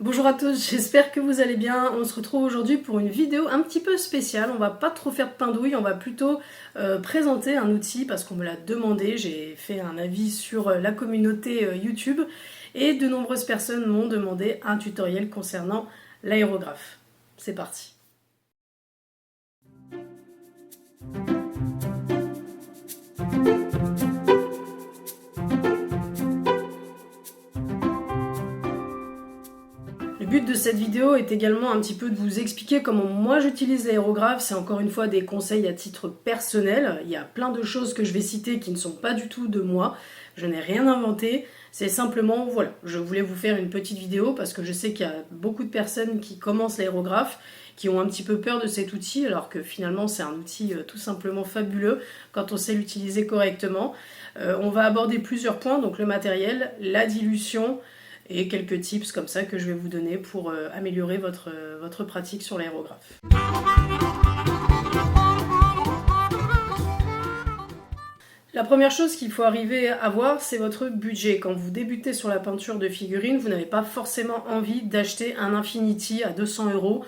Bonjour à tous, j'espère que vous allez bien. On se retrouve aujourd'hui pour une vidéo un petit peu spéciale. On va pas trop faire de pindouille, on va plutôt présenter un outil parce qu'on me l'a demandé. J'ai fait un avis sur la communauté YouTube et de nombreuses personnes m'ont demandé un tutoriel concernant l'aérographe. C'est parti. Le but de cette vidéo est également un petit peu de vous expliquer comment moi j'utilise l'aérographe. C'est encore une fois des conseils à titre personnel. Il y a plein de choses que je vais citer qui ne sont pas du tout de moi. Je n'ai rien inventé. C'est simplement, voilà, je voulais vous faire une petite vidéo parce que je sais qu'il y a beaucoup de personnes qui commencent l'aérographe, qui ont un petit peu peur de cet outil, alors que finalement c'est un outil tout simplement fabuleux quand on sait l'utiliser correctement. On va aborder plusieurs points, donc le matériel, la dilution, et quelques tips comme ça que je vais vous donner pour améliorer votre pratique sur l'aérographe. La première chose qu'il faut arriver à voir, c'est votre budget. Quand vous débutez sur la peinture de figurines, vous n'avez pas forcément envie d'acheter un Infinity à 200 €.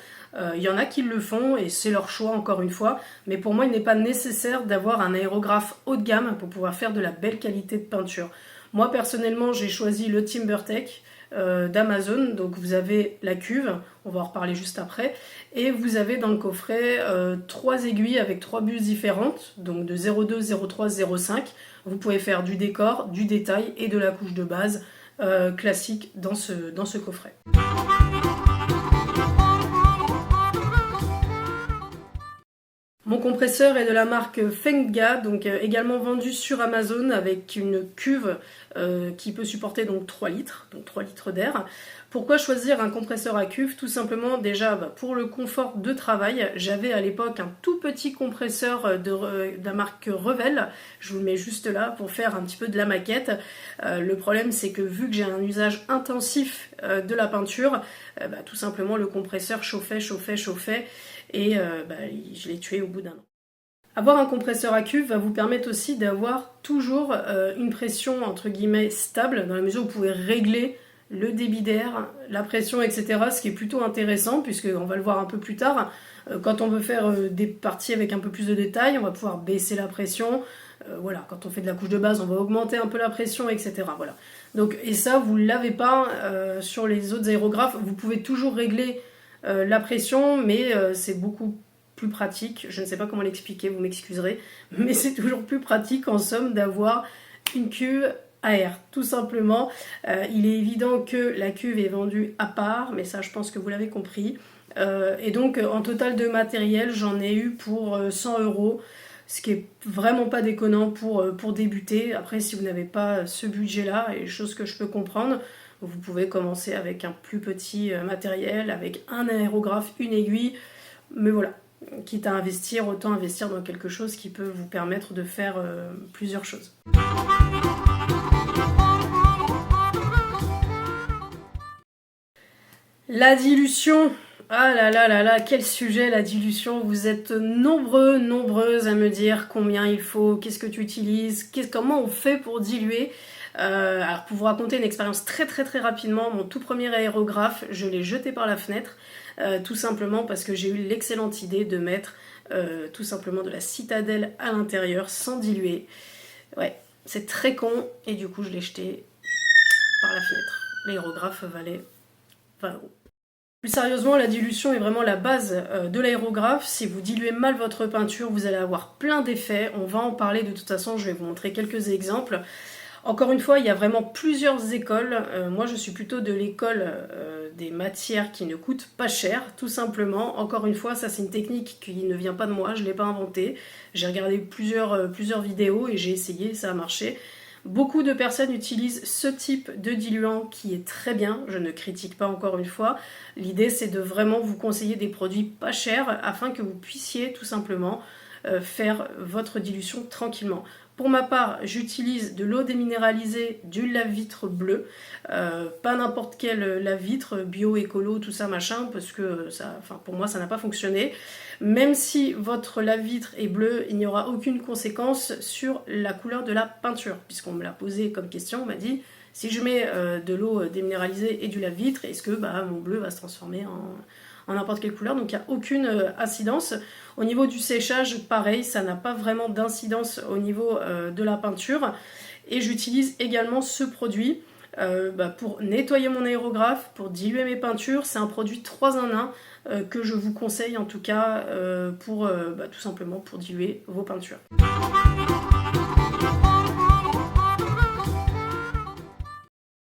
Il y en a qui le font et c'est leur choix encore une fois. Mais pour moi, il n'est pas nécessaire d'avoir un aérographe haut de gamme pour pouvoir faire de la belle qualité de peinture. Moi, personnellement, j'ai choisi le TimberTech d'Amazon. Donc vous avez la cuve, on va en reparler juste après, et vous avez dans le coffret 3 aiguilles avec 3 bulles différentes, donc de 0,2, 0,3, 0,5. Vous pouvez faire du décor, du détail et de la couche de base classique dans ce coffret. Mon compresseur est de la marque Fenga, donc également vendu sur Amazon avec une cuve qui peut supporter donc 3 litres, donc 3 litres d'air. Pourquoi choisir un compresseur à cuve? Tout simplement déjà pour le confort de travail. J'avais à l'époque un tout petit compresseur de la marque Revell, je vous le mets juste là pour faire un petit peu de la maquette. Le problème c'est que vu que j'ai un usage intensif de la peinture, tout simplement le compresseur chauffait et je l'ai tué au bout d'un an. Avoir un compresseur à cuve va vous permettre aussi d'avoir toujours une pression entre guillemets stable, dans la mesure où vous pouvez régler le débit d'air, la pression, etc. Ce qui est plutôt intéressant, puisqu'on va le voir un peu plus tard. Quand on veut faire des parties avec un peu plus de détails, on va pouvoir baisser la pression. Voilà, quand on fait de la couche de base, on va augmenter un peu la pression, etc. Voilà. Donc, et ça, vous ne l'avez pas sur les autres aérographes. Vous pouvez toujours régler la pression, mais c'est beaucoup plus pratique. Je ne sais pas comment l'expliquer, vous m'excuserez, mais c'est toujours plus pratique en somme d'avoir une cuve à air, tout simplement. Il est évident que la cuve est vendue à part, mais ça je pense que vous l'avez compris. Et donc en total de matériel, j'en ai eu pour 100 €, ce qui est vraiment pas déconnant pour débuter. Après, si vous n'avez pas ce budget-là, et chose que je peux comprendre, vous pouvez commencer avec un plus petit matériel, avec un aérographe, une aiguille, mais voilà, quitte à investir, autant investir dans quelque chose qui peut vous permettre de faire plusieurs choses. La dilution, ah là là là là, quel sujet la dilution. Vous êtes nombreuses à me dire combien il faut, qu'est-ce que tu utilises, comment on fait pour diluer. Alors pour vous raconter une expérience très rapidement, mon tout premier aérographe, je l'ai jeté par la fenêtre, tout simplement parce que j'ai eu l'excellente idée de mettre tout simplement de la citadelle à l'intérieur sans diluer. Ouais, c'est très con, et du coup je l'ai jeté par la fenêtre. L'aérographe valait 20 €. Plus sérieusement, la dilution est vraiment la base de l'aérographe. Si vous diluez mal votre peinture, vous allez avoir plein d'effets. On va en parler de toute façon, je vais vous montrer quelques exemples. Encore une fois, il y a vraiment plusieurs écoles. Moi, je suis plutôt de l'école des matières qui ne coûtent pas cher, tout simplement. Encore une fois, ça c'est une technique qui ne vient pas de moi, je ne l'ai pas inventée. J'ai regardé plusieurs vidéos et j'ai essayé, ça a marché. Beaucoup de personnes utilisent ce type de diluant qui est très bien, je ne critique pas encore une fois. L'idée c'est de vraiment vous conseiller des produits pas chers afin que vous puissiez tout simplement faire votre dilution tranquillement. Pour ma part, j'utilise de l'eau déminéralisée, du lave-vitre bleu, pas n'importe quel lave-vitre, bio, écolo, tout ça machin, parce que ça, pour moi ça n'a pas fonctionné. Même si votre lave-vitre est bleu, il n'y aura aucune conséquence sur la couleur de la peinture, puisqu'on me l'a posé comme question, on m'a dit Si je mets de l'eau déminéralisée et du lave-vitre, est-ce que mon bleu va se transformer en n'importe quelle couleur? Donc il n'y a aucune incidence. Au niveau du séchage, pareil, ça n'a pas vraiment d'incidence au niveau de la peinture. Et j'utilise également ce produit pour nettoyer mon aérographe, pour diluer mes peintures. C'est un produit 3 en 1 que je vous conseille en tout cas pour tout simplement pour diluer vos peintures.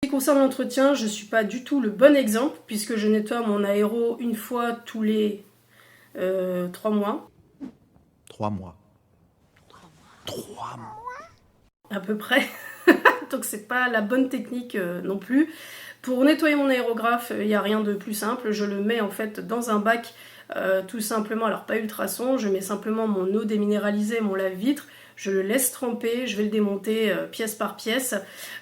En ce qui concerne l'entretien, je ne suis pas du tout le bon exemple puisque je nettoie mon aéro une fois tous les 3 mois. 3 mois. 3 mois. À peu près. Donc c'est pas la bonne technique non plus. Pour nettoyer mon aérographe, il n'y a rien de plus simple. Je le mets en fait dans un bac tout simplement, alors pas ultrason, je mets simplement mon eau déminéralisée, mon lave-vitre, je le laisse tremper, je vais le démonter pièce par pièce,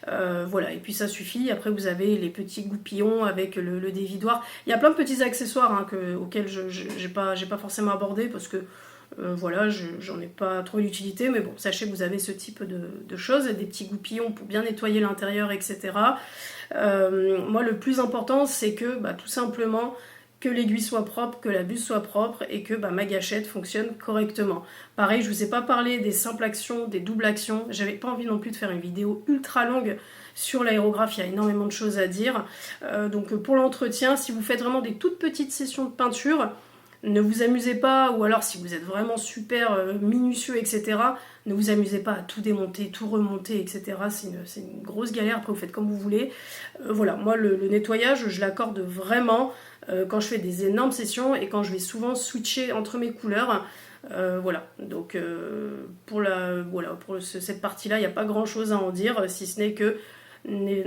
voilà, et puis ça suffit. Après vous avez les petits goupillons avec le dévidoir. Il y a plein de petits accessoires auxquels je n'ai pas forcément abordé parce que voilà, j'en ai pas trop d'utilité, mais bon, sachez que vous avez ce type de choses, des petits goupillons pour bien nettoyer l'intérieur, etc. Moi, le plus important, c'est que tout simplement, que l'aiguille soit propre, que la buse soit propre et que ma gâchette fonctionne correctement. Pareil, je vous ai pas parlé des simples actions, des doubles actions. J'avais pas envie non plus de faire une vidéo ultra longue sur l'aérographe, il y a énormément de choses à dire. Donc pour l'entretien, si vous faites vraiment des toutes petites sessions de peinture, ne vous amusez pas, ou alors si vous êtes vraiment super minutieux, etc., ne vous amusez pas à tout démonter, tout remonter, etc. C'est une grosse galère, après vous faites comme vous voulez. Voilà, moi le nettoyage, je l'accorde vraiment quand je fais des énormes sessions et quand je vais souvent switcher entre mes couleurs. Voilà, donc pour cette partie-là, il n'y a pas grand-chose à en dire, si ce n'est que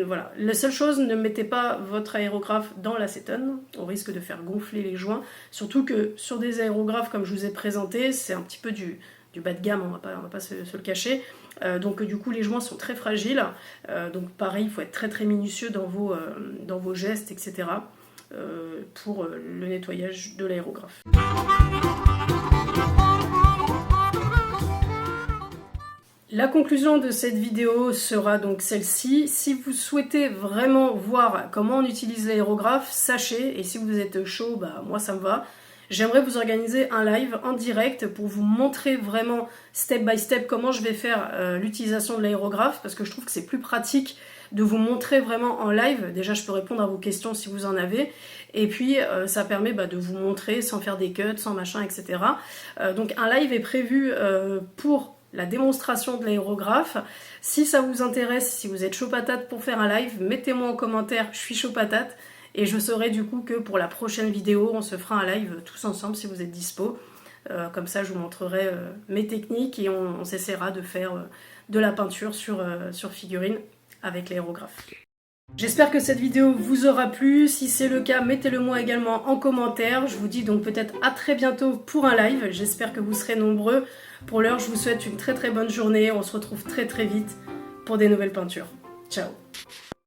voilà. La seule chose, ne mettez pas votre aérographe dans l'acétone, au risque de faire gonfler les joints. Surtout que sur des aérographes comme je vous ai présenté, c'est un petit peu du bas de gamme, on va pas se le cacher. Donc du coup les joints sont très fragiles. Donc pareil, il faut être très très minutieux dans vos gestes, etc. Pour le nettoyage de l'aérographe. La conclusion de cette vidéo sera donc celle-ci. Si vous souhaitez vraiment voir comment on utilise l'aérographe, sachez, et si vous êtes chaud, moi ça me va, j'aimerais vous organiser un live en direct pour vous montrer vraiment step by step comment je vais faire l'utilisation de l'aérographe, parce que je trouve que c'est plus pratique de vous montrer vraiment en live. Déjà je peux répondre à vos questions si vous en avez, et puis ça permet de vous montrer sans faire des cuts, sans machin, etc. Donc un live est prévu pour la démonstration de l'aérographe. Si ça vous intéresse, si vous êtes chaud patate pour faire un live, mettez-moi en commentaire, je suis chaud patate, et je saurai du coup que pour la prochaine vidéo, on se fera un live tous ensemble si vous êtes dispo. Comme ça, je vous montrerai mes techniques et on s'essaiera de faire de la peinture sur figurine avec l'aérographe. J'espère que cette vidéo vous aura plu. Si c'est le cas, mettez-le moi également en commentaire. Je vous dis donc peut-être à très bientôt pour un live. J'espère que vous serez nombreux. Pour l'heure, je vous souhaite une très très bonne journée. On se retrouve très très vite pour des nouvelles peintures. Ciao!